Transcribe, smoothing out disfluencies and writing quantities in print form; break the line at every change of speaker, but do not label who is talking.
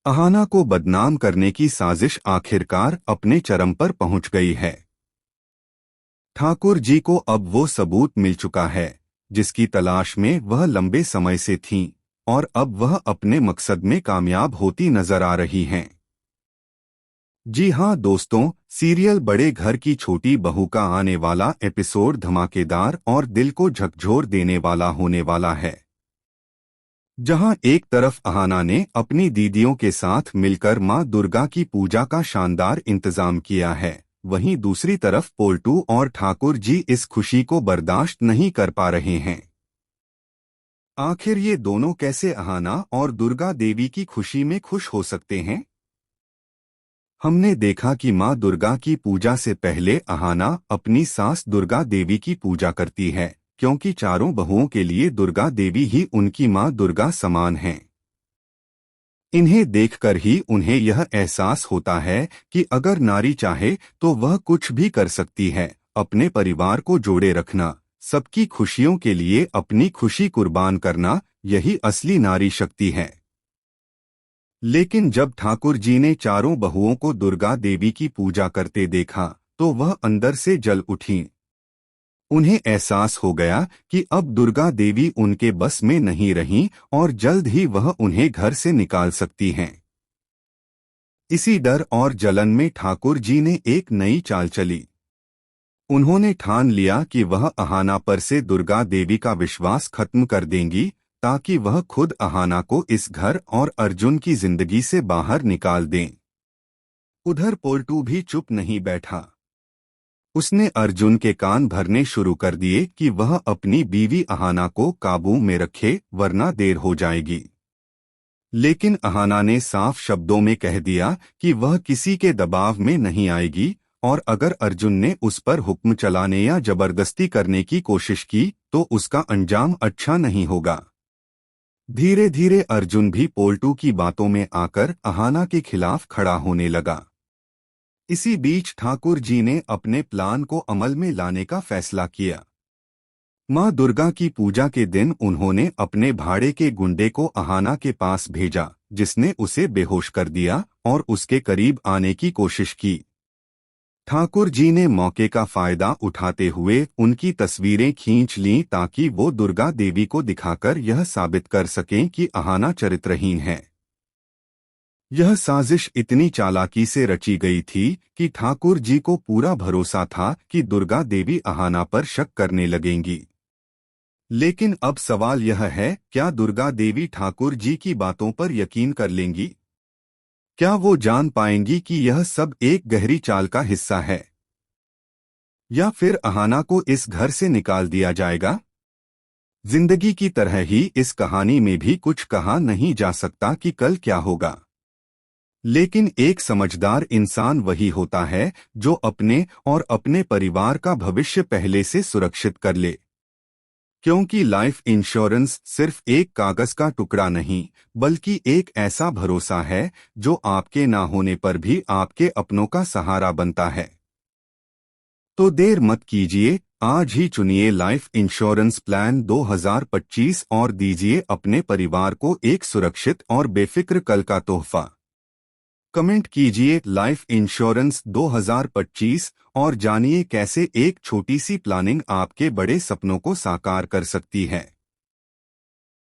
अहाना को बदनाम करने की साजिश आखिरकार अपने चरम पर पहुंच गई है। ठाकुर जी को अब वो सबूत मिल चुका है जिसकी तलाश में वह लंबे समय से थीं, और अब वह अपने मकसद में कामयाब होती नजर आ रही हैं। जी हां दोस्तों, सीरियल बड़े घर की छोटी बहू का आने वाला एपिसोड धमाकेदार और दिल को झकझोर देने वाला होने वाला है। जहां एक तरफ अहाना ने अपनी दीदियों के साथ मिलकर मां दुर्गा की पूजा का शानदार इंतजाम किया है, वहीं दूसरी तरफ पोल्टू और ठाकुर जी इस खुशी को बर्दाश्त नहीं कर पा रहे हैं। आखिर ये दोनों कैसे अहाना और दुर्गा देवी की खुशी में खुश हो सकते हैं? हमने देखा कि मां दुर्गा की पूजा से पहले अहाना अपनी सास दुर्गा देवी की पूजा करती है, क्योंकि चारों बहुओं के लिए दुर्गा देवी ही उनकी मां दुर्गा समान हैं। इन्हें देखकर ही उन्हें यह एहसास होता है कि अगर नारी चाहे तो वह कुछ भी कर सकती है, अपने परिवार को जोड़े रखना, सबकी खुशियों के लिए अपनी खुशी कुर्बान करना, यही असली नारी शक्ति है। लेकिन जब ठाकुर जी ने चारों बहुओं को दुर्गा देवी की पूजा करते देखा तो वह अंदर से जल उठीं। उन्हें एहसास हो गया कि अब दुर्गा देवी उनके बस में नहीं रहीं और जल्द ही वह उन्हें घर से निकाल सकती हैं। इसी डर और जलन में ठाकुर जी ने एक नई चाल चली। उन्होंने ठान लिया कि वह अहाना पर से दुर्गा देवी का विश्वास खत्म कर देंगी, ताकि वह खुद अहाना को इस घर और अर्जुन की जिंदगी से बाहर निकाल दें। उधर पोल्टू भी चुप नहीं बैठा। उसने अर्जुन के कान भरने शुरू कर दिए कि वह अपनी बीवी अहाना को काबू में रखे, वरना देर हो जाएगी। लेकिन अहाना ने साफ शब्दों में कह दिया कि वह किसी के दबाव में नहीं आएगी, और अगर अर्जुन ने उस पर हुक्म चलाने या जबरदस्ती करने की कोशिश की तो उसका अंजाम अच्छा नहीं होगा। धीरे धीरे अर्जुन भी पोल्टू की बातों में आकर अहाना के खिलाफ खड़ा होने लगा। इसी बीच ठाकुर जी ने अपने प्लान को अमल में लाने का फैसला किया। मां दुर्गा की पूजा के दिन उन्होंने अपने भाड़े के गुंडे को अहाना के पास भेजा, जिसने उसे बेहोश कर दिया और उसके करीब आने की कोशिश की। ठाकुर जी ने मौके का फायदा उठाते हुए उनकी तस्वीरें खींच लीं ताकि वो दुर्गा देवी को दिखाकर यह साबित कर सकें कि अहाना चरित्रहीन है। यह साजिश इतनी चालाकी से रची गई थी कि ठाकुर जी को पूरा भरोसा था कि दुर्गा देवी अहाना पर शक करने लगेंगी। लेकिन अब सवाल यह है, क्या दुर्गा देवी ठाकुर जी की बातों पर यकीन कर लेंगी? क्या वो जान पाएंगी कि यह सब एक गहरी चाल का हिस्सा है? या फिर अहाना को इस घर से निकाल दिया जाएगा? जिंदगी की तरह ही इस कहानी में भी कुछ कहा नहीं जा सकता कि कल क्या होगा। लेकिन एक समझदार इंसान वही होता है जो अपने और अपने परिवार का भविष्य पहले से सुरक्षित कर ले। क्योंकि लाइफ इंश्योरेंस सिर्फ एक कागज का टुकड़ा नहीं, बल्कि एक ऐसा भरोसा है जो आपके ना होने पर भी आपके अपनों का सहारा बनता है। तो देर मत कीजिए, आज ही चुनिए लाइफ इंश्योरेंस प्लान 2025 और दीजिए अपने परिवार को एक सुरक्षित और बेफिक्र कल का तोहफा। कमेंट कीजिए लाइफ इंश्योरेंस 2025 और जानिए कैसे एक छोटी सी प्लानिंग आपके बड़े सपनों को साकार कर सकती है।